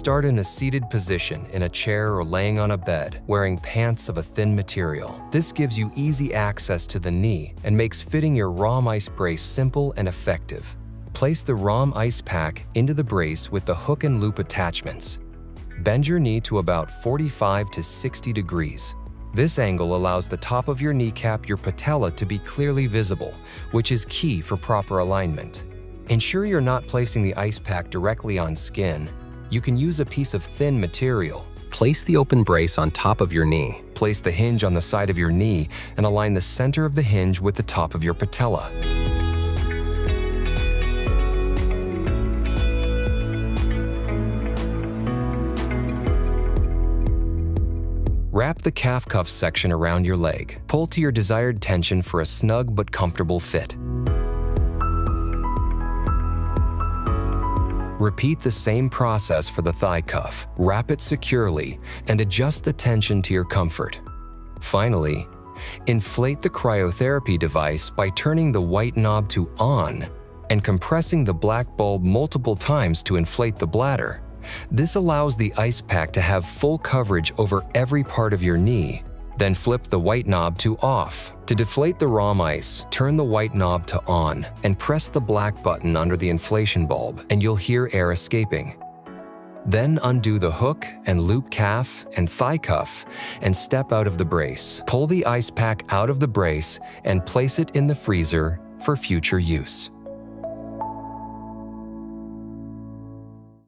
Start in a seated position in a chair or laying on a bed, wearing pants of a thin material. This gives you easy access to the knee and makes fitting your ROM Ice brace simple and effective. Place the ROM Ice pack into the brace with the hook and loop attachments. Bend your knee to about 45 to 60 degrees. This angle allows the top of your kneecap, your patella, to be clearly visible, which is key for proper alignment. Ensure you're not placing the ice pack directly on skin. You can use a piece of thin material. Place the open brace on top of your knee. Place the hinge on the side of your knee and align the center of the hinge with the top of your patella. Wrap the calf cuff section around your leg. Pull to your desired tension for a snug but comfortable fit. Repeat the same process for the thigh cuff. Wrap it securely and adjust the tension to your comfort. Finally, inflate the cryotherapy device by turning the white knob to on and compressing the black bulb multiple times to inflate the bladder. This allows the ice pack to have full coverage over every part of your knee. Then flip the white knob to off. To deflate the ROM Ice, turn the white knob to on and press the black button under the inflation bulb and you'll hear air escaping. Then undo the hook and loop calf and thigh cuff and step out of the brace. Pull the ice pack out of the brace and place it in the freezer for future use.